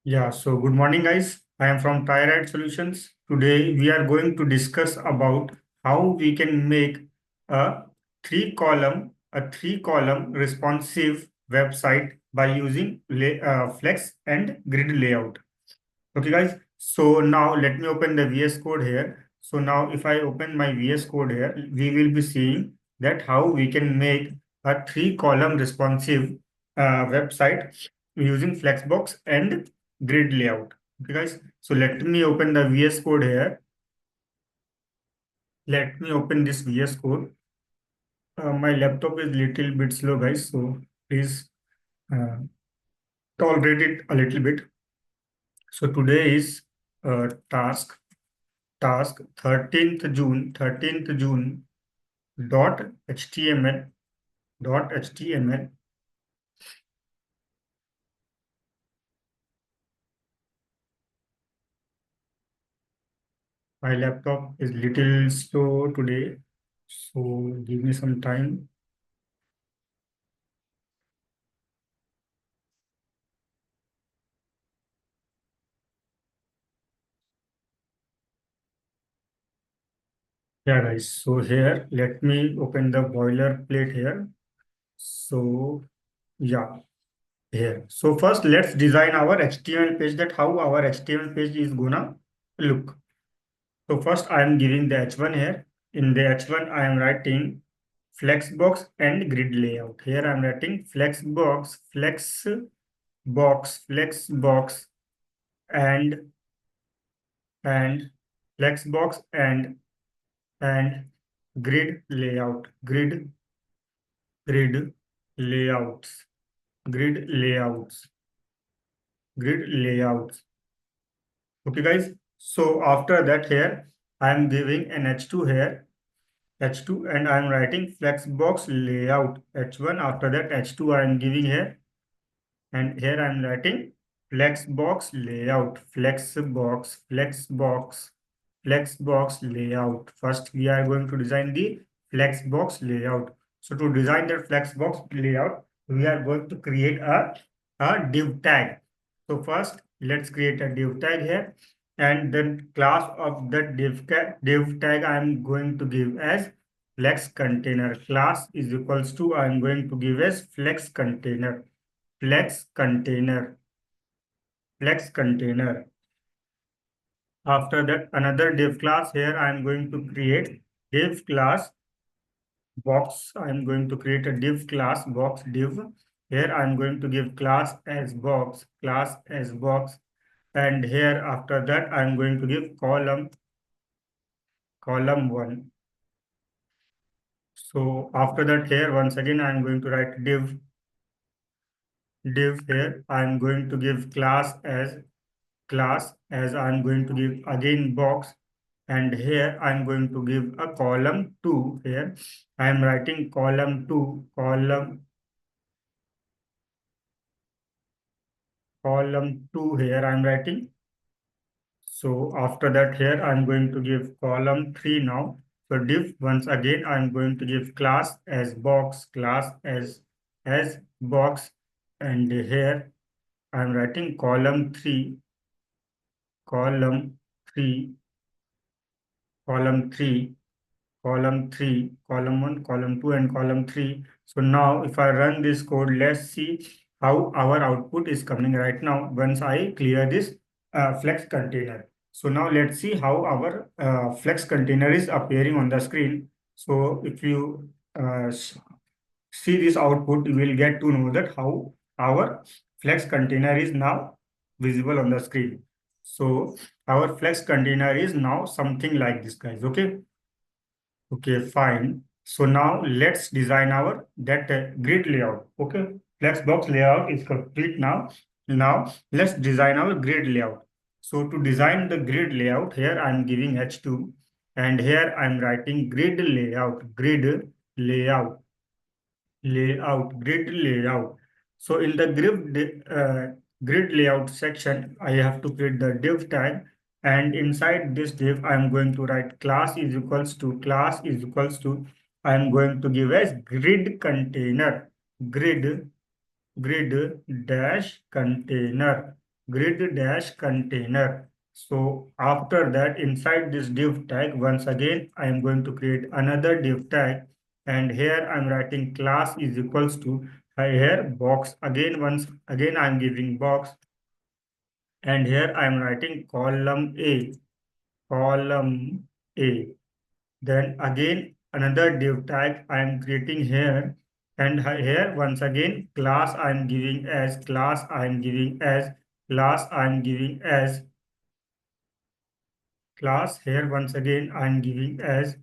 So good morning, guys. I am from Thyroid Solutions. Today, we are going to discuss about how we can make a three column responsive website by using Flex and Grid layout. Okay, guys. So now let me open the VS Code here. So now if I open my VS Code here, we will be seeing that how we can make a three-column responsive website using Flexbox and grid layout. Okay, guys. So let me open the VS Code here. Let me open this VS Code. My laptop is little bit slow, guys. So please uh, tolerate it a little bit. So today is task 13th June dot html. My laptop is little slow today, so give me some time. Yeah, guys. So here, let me open the boilerplate here. So yeah, here. So first, let's design our HTML page. That how our HTML page is gonna look. So first, I am giving the H1 here. In the H1, I am writing Flexbox and grid layout. Here I am writing Flexbox, and and Flexbox and grid layout, grid layouts, grid layouts, grid layouts. Okay, guys. So after that here, I am giving an H2 here, H2, and I am writing Flexbox layout H1. After that H2 I am giving here, and here I am writing Flexbox layout, Flexbox layout. First, we are going to design the Flexbox layout. So to design the Flexbox layout, we are going to create a div tag. So first, let's create a div tag here, and then class of that div tag I am going to give as flex container. Class is equals to I am going to give as flex container, flex container, flex container. After that, another div class here I am going to create div class box. I am going to create a div class box div. Here I am going to give class as box, and here after that I am going to give column 1. So after that here once again I am going to write div here. I am going to give class as I'm going to give again box, and here I'm going to give a column 2 here. I am writing column 2 here I'm writing. So after that here I'm going to give column 3 now. So div once again I'm going to give class as box, as box, and here I'm writing column 3 column 3 column 1, column 2, and column 3. So now if I run this code, let's see how our output is coming right now once I clear this flex container. So now let's see how our flex container is appearing on the screen. So if you see this output, you will get to know that how our flex container is now visible on the screen. So our flex container is now something like this, guys. Okay. Okay, fine. So now let's design our that grid layout. Okay, Flexbox layout is complete now. Now let's design our grid layout. So to design the grid layout, here I'm giving H2, and here I'm writing layout, grid layout. So in the grid layout section, I have to create the div tag, and inside this div, I'm going to write class is equals to I'm going to give as grid container, grid dash container. grid dash container. So after that, inside this div tag, once again, I am going to create another div tag, and here I'm writing class is equals to here box. Again, once again, I'm giving box, and here I'm writing column A, column A. Then again, another div tag I am creating here, and here once again, class I am giving as class I am giving as class I am giving as class. Here once again I am giving as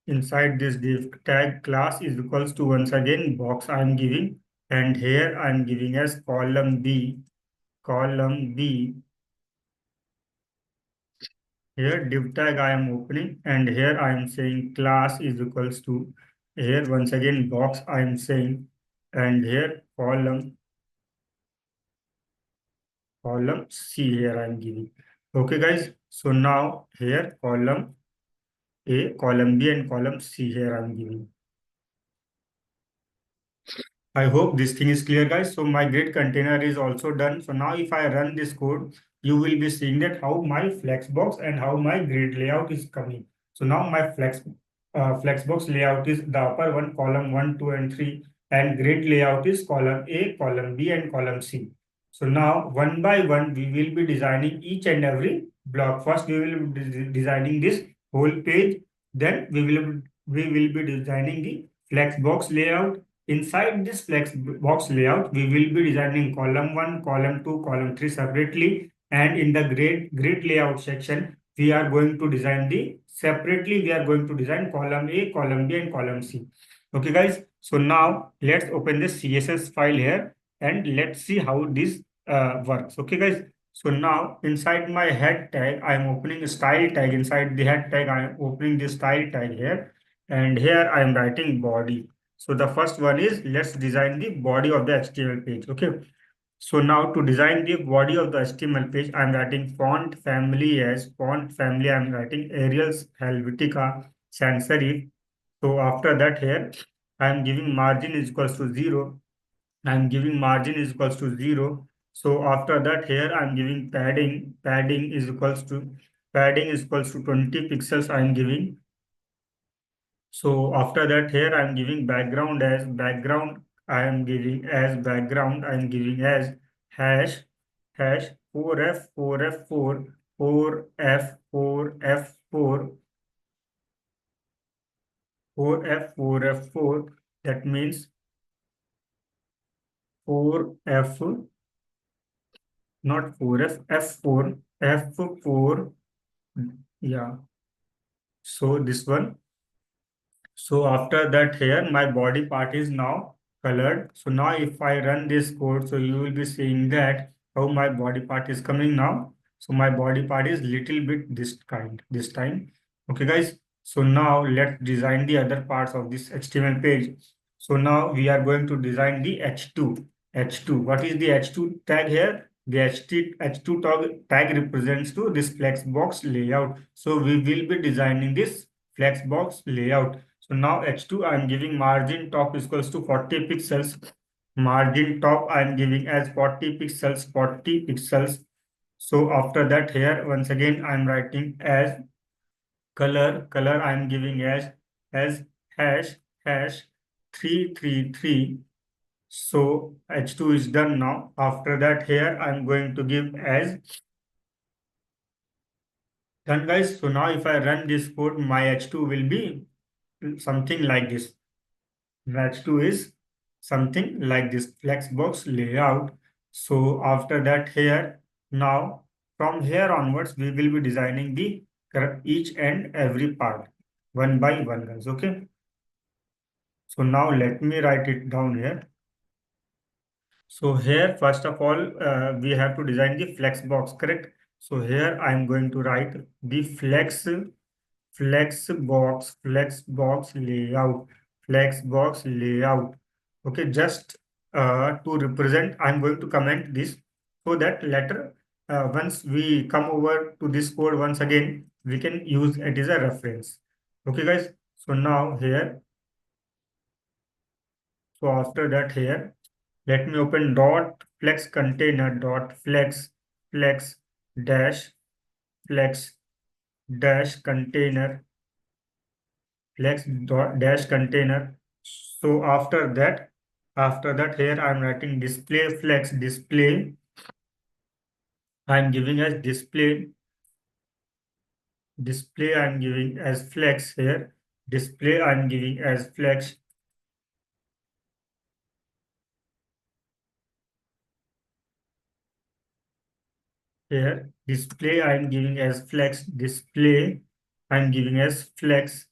inside this div tag class is equals to once again box I am giving, and here I am giving as column B, column B. Here div tag I am opening, and here I am saying class is equals to here once again box I am saying, and here column C here I am giving. Okay guys, so now here column A, column B, and column C here I am giving. I hope this thing is clear, guys. So my grid container is also done. So now if I run this code, you will be seeing that how my Flexbox and how my grid layout is coming. So now my Flexbox layout is the upper one, column 1, 2, and 3, and grid layout is column A, column B, and column C. So now one by one, we will be designing each and every block. First, we will be designing this whole page. Then we will be designing the Flexbox layout. Inside this flex box layout, we will be designing column 1, column 2, column 3 separately. And in the grid layout section, we are going to design we are going to design column A, column B, and column C. Okay, guys. So now let's open this CSS file here and let's see how this works. Okay, guys. So now inside my head tag, I am opening a style tag. Inside the head tag, I am opening the style tag here. And here I am writing body. So the first one is let's design the body of the HTML page. Okay. So now to design the body of the HTML page, I'm writing font family as font family. I'm writing Arial, Helvetica, Sans serif. So after that here, I'm giving margin is equals to 0. I'm giving margin is equals to 0. So after that here, I'm giving padding. Padding is equals to 20 pixels. I'm giving. So after that here I am giving background as background. I am giving as background. I am giving as hash hash 4f4f4 4f4f4 4f4f4. That means 4f, not 4f, f4 f4. Yeah. So this one. So after that here, my body part is now colored. So now if I run this code, so you will be seeing that how my body part is coming now. So my body part is little bit this time. Okay, guys. So now let's design the other parts of this HTML page. So now we are going to design the H2. H2. What is the H2 tag here? The H2 tag represents to this Flexbox layout. So we will be designing this Flexbox layout. So now H2, I'm giving margin top is equals to 40 pixels. Margin top, I'm giving as 40 pixels, 40 pixels. So after that here, once again, I'm writing as color I'm giving as hash, hash 333. So H2 is done now. After that here, I'm going to give as done, guys. So now if I run this code, my H2 will be something like this. Batch 2 is something like this Flexbox layout. So after that here, now from here onwards, we will be designing the each and every part one by one, guys. Okay. So now let me write it down here. So here, first of all, we have to design the Flexbox, correct? So here I'm going to write the Flexbox layout. Okay, just to represent, I'm going to comment this so that later, once we come over to this code once again, we can use it as a reference. Okay, guys. So now here, so after that here, Let me open dot flex container dot flex dash flex dash container flex dot dash container. So after that here I'm writing display flex display. I'm giving as display I'm giving as flex here. Display I'm giving as flex here. Display I'm giving as flex. Display I'm giving as flex.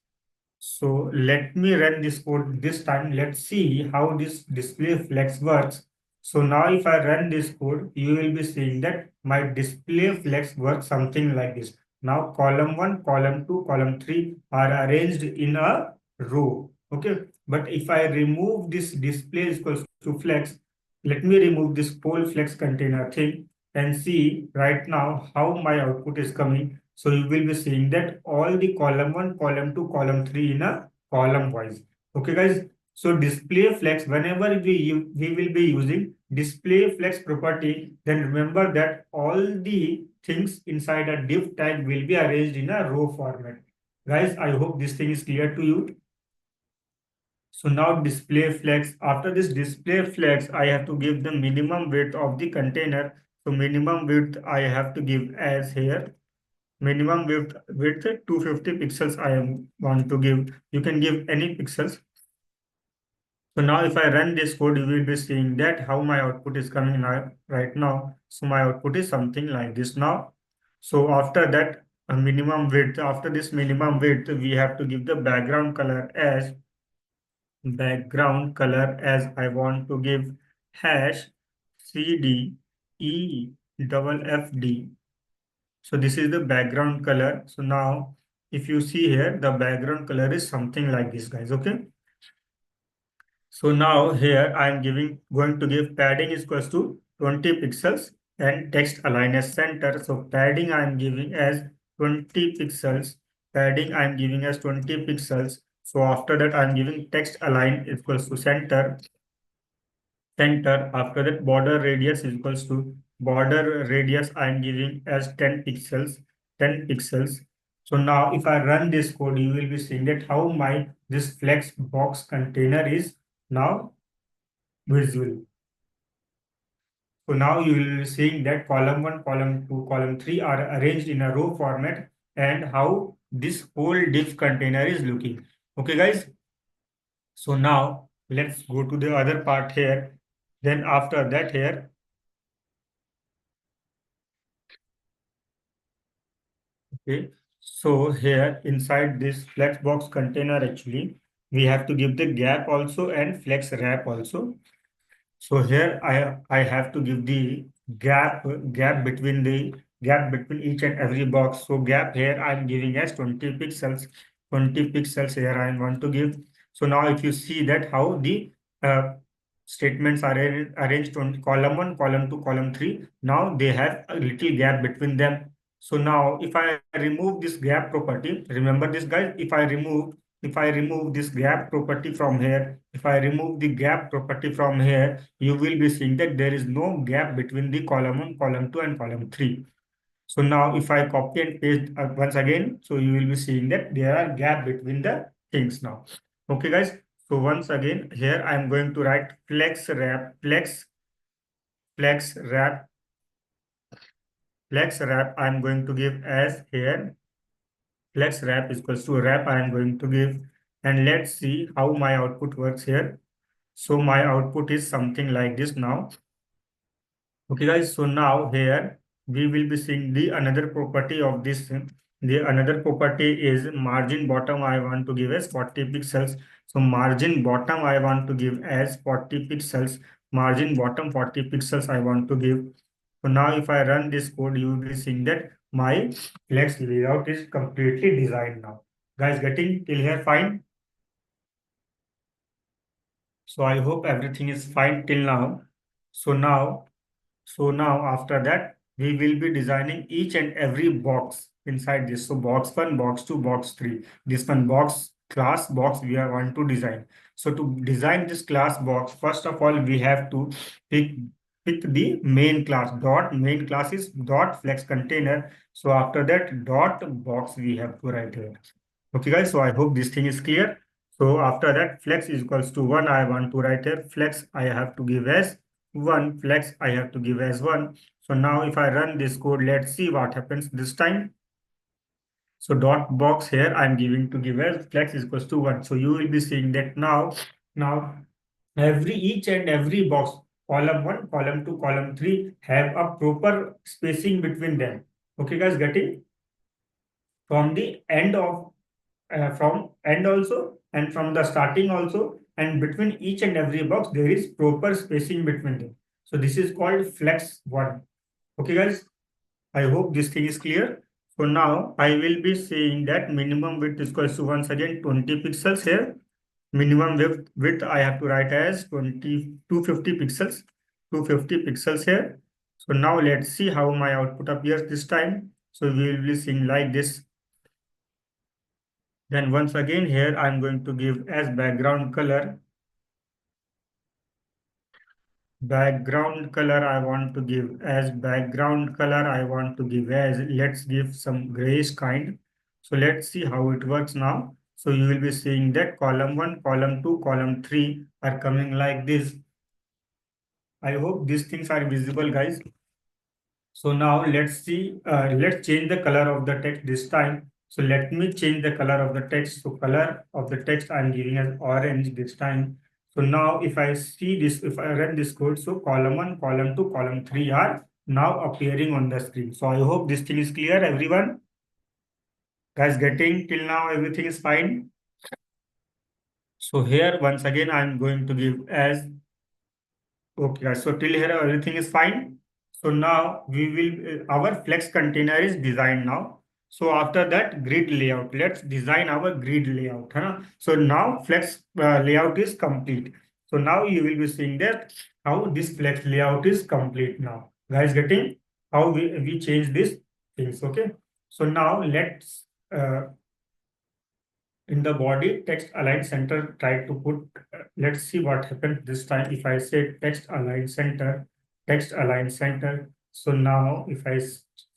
So let me run this code this time. Let's see how this display flex works. So now if I run this code, you will be seeing that my display flex works something like this. Now column 1, column 2, column 3 are arranged in a row. Okay. But if I remove this display is equals to flex, let me remove this pole flex container thing and see right now how my output is coming. So you will be seeing that all the column 1, column 2, column 3 in a column wise. Okay, guys. So display flex, whenever we will be using display flex property, then remember that all the things inside a div tag will be arranged in a row format. Guys, I hope this thing is clear to you. So now display flex. After this display flex, I have to give the minimum width of the container. So minimum width I have to give as here. Minimum width 250 pixels I am want to give. You can give any pixels. So now if I run this code, you will be seeing that how my output is coming now, right now. So my output is something like this now. So after that, a minimum width, after this minimum width, we have to give the background color as I want to give hash CDE So this is the background color. So now if you see here, the background color is something like this, guys. Okay. So now here I am going to give padding is equals to 20 pixels and text align as center. So padding I am giving as 20 pixels. Padding I am giving as 20 pixels. So after that I am giving text align equals to center. After that border radius is equals to border radius I am giving as 10 pixels. 10 pixels. So now if I run this code, you will be seeing that how my this flex box container is now visual. So now you will be seeing that column 1, column 2, column 3 are arranged in a row format and how this whole div container is looking. Okay, guys. So now let's go to the other part here. Then after that here, okay. So here inside this flex box container, actually, we have to give the gap also and flex wrap also. So here I have to give the gap between each and every box. So gap here I'm giving as 20 pixels. 20 pixels here I want to give. So now if you see that how the uh, statements are arranged on column 1, column 2, column 3. Now they have a little gap between them. So now if I remove this gap property, remember this, guys, if I remove this gap property from here, if I remove the gap property from here, you will be seeing that there is no gap between the column 1, column 2 and column 3. So now if I copy and paste once again, so you will be seeing that there are gap between the things now. Okay, guys. So once again, here I am going to write flex wrap. I am going to give as here flex wrap is equals to wrap I am going to give, and let's see how my output works here. So my output is something like this now. Okay, guys. So now here we will be seeing the another property of this. The another property is margin bottom. I want to give as 40 pixels. So margin bottom I want to give as 40 pixels. Margin bottom 40 pixels I want to give. So now if I run this code, you will be seeing that my flex layout is completely designed now. Guys, getting till here fine? So I hope everything is fine till now. So now after that, we will be designing each and every box inside this. So box 1, box 2, box 3. This one box class box we are want to design. So to design this class box, first of all, we have to pick the main class. Dot main class is dot flex container. So after that dot box we have to write here. Okay, guys. So I hope this thing is clear. So after that, flex is equals to 1. I want to write here. Flex I have to give as 1. Flex I have to give as 1. So now if I run this code, let's see what happens this time. So dot box here I'm giving to give as flex is equals to 1. So you will be seeing that now each and every box, column 1, column 2, column 3 have a proper spacing between them. Okay, guys, getting from the end of from end also and from the starting also, and between each and every box there is proper spacing between them. So this is called flex 1. Okay, guys, I hope this thing is clear. So now I will be saying that minimum width is equals to once again 20 pixels here. Minimum width I have to write as 250 pixels. 250 pixels here. So now let's see how my output appears this time. So we will be seeing like this. Then once again here I'm going to give as background color. Background color I want to give as let's give some grayish kind. So let's see how it works now. So you will be seeing that column 1, column 2, column 3 are coming like this. I hope these things are visible, guys. So now let's see, let's change the color of the text this time. So let me change the color of the text. So color of the text I'm giving as orange this time. So now if I see this, if I run this code, so column 1, column 2, column 3 are now appearing on the screen. So I hope this thing is clear, everyone. Guys, getting till now everything is fine. So here once again I'm going to give as okay, guys. So till here everything is fine. So now we will our flex container is designed now. So after that grid layout, let's design our grid layout. Huh? So now flex layout is complete. So now you will be seeing that how this flex layout is complete now. Guys, getting how we change these things. Okay. So now in the body text align center, try to put let's see what happens this time. If I say text align center, so now if I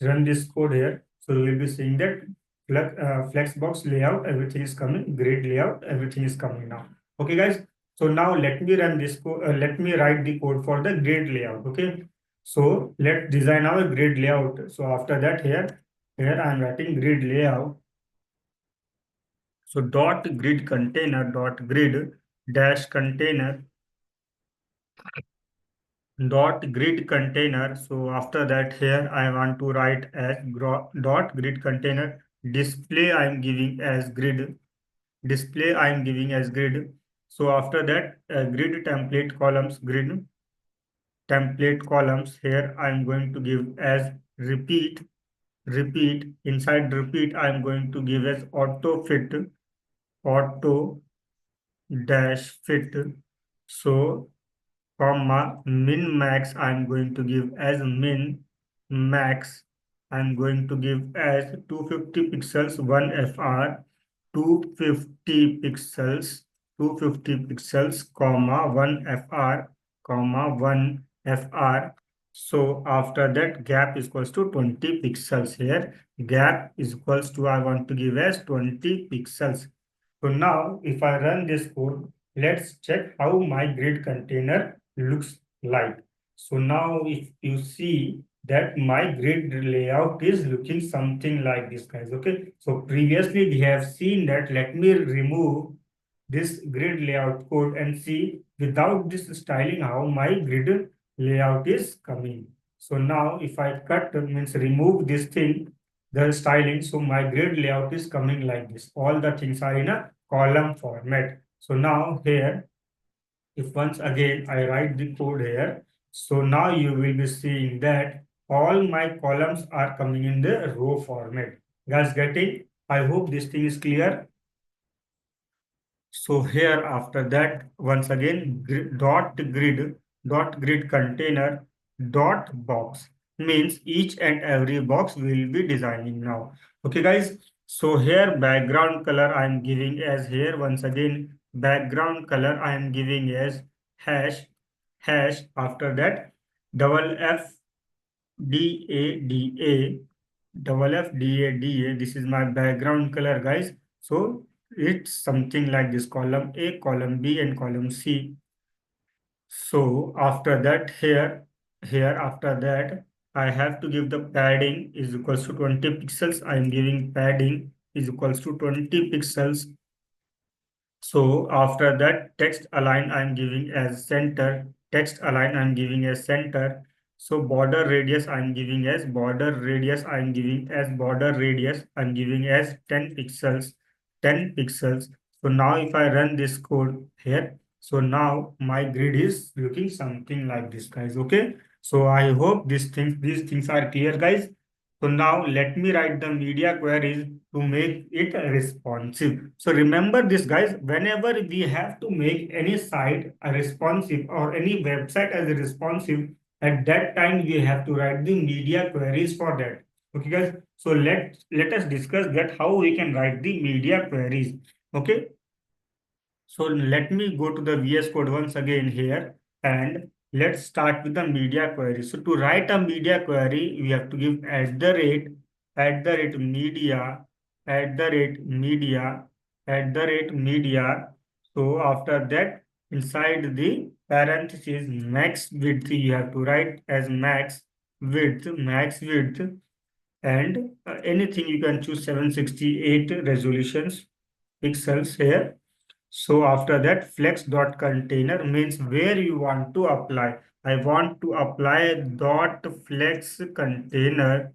run this code here, so we will be seeing that flexbox layout everything is coming, grid layout everything is coming now. Okay, guys, so now let me run this code, let me write the code for the grid layout. Okay, so let's design our grid layout. So after that here I'm writing grid layout. So dot grid container dot grid dash container dot grid container. So after that here I want to write as dot grid container display I'm giving as grid So after that grid template columns here I'm going to give as repeat inside repeat I'm going to give as auto dash fit. So comma min max I'm going to give as min max I'm going to give as 250 pixels 1 FR 250 pixels 250 pixels comma 1 FR comma 1 FR. So after that gap is equals to 20 pixels here. Gap is equals to I want to give as 20 pixels. So now if I run this code, let's check how my grid container looks like. So now if you see that my grid layout is looking something like this, guys. Okay, so previously we have seen that. Let me remove this grid layout code and see without this styling how my grid layout is coming. So now if I cut means remove this thing, the styling, so my grid layout is coming like this. All the things are in a column format. So now here, if once again I write the code here, so now you will be seeing that all my columns are coming in the row format. Guys, getting? I hope this thing is clear. So here after that, once again, dot grid container dot box means each and every box we will be designing now. Okay, guys. So here background color I am giving as here once again background color I am giving as hash hash. After that double F D A D A double F D A D A. This is my background color, guys. So it's something like this: column A, column B, and column C. So after that here after that I have to give the padding is equals to 20 pixels. I am giving padding is equals to 20 pixels. So after that, text align I'm giving as center. Text align I'm giving as center. So border radius I'm giving as border radius I'm giving as border radius I'm giving as 10 pixels. 10 pixels. So now if I run this code here, so now my grid is looking something like this, guys. Okay. So I hope these things are clear, guys. So now let me write the media queries to make it responsive. So remember this, guys, whenever we have to make any site a responsive or any website as a responsive, at that time we have to write the media queries for that. Okay, guys. So let us discuss that how we can write the media queries. Okay. So let me go to the VS Code once again here and let's start with the media query. So to write a media query, we have to give at the rate media, at the rate media, at the rate media. So after that, inside the parentheses, max width, you have to write as max width, and anything you can choose 768 resolutions pixels here. So after that, flex dot container means where you want to apply. I want to apply dot flex container,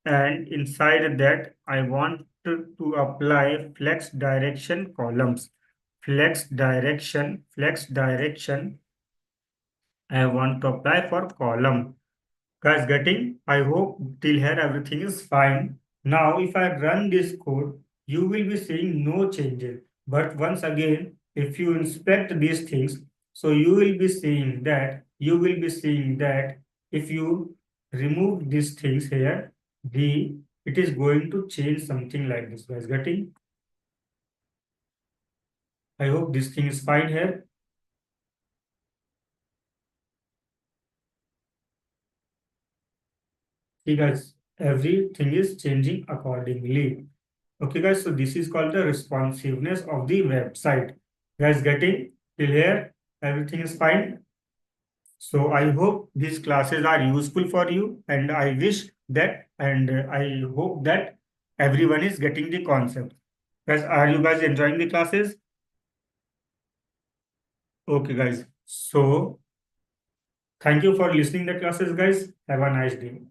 and inside that I want to apply flex direction columns. Flex direction I want to apply for column. Guys, getting? I hope till here everything is fine. Now, if I run this code, you will be seeing no changes. But once again, if you inspect these things, so you will be seeing that if you remove these things here, it is going to change something like this. Guys, getting? I hope this thing is fine here. See, guys, everything is changing accordingly. Okay, guys, so this is called the responsiveness of the website. Guys, getting till here, everything is fine. So I hope these classes are useful for you, and I wish that, and I hope that everyone is getting the concept. Guys, are you guys enjoying the classes? Okay, guys. So thank you for listening the classes, guys. Have a nice day.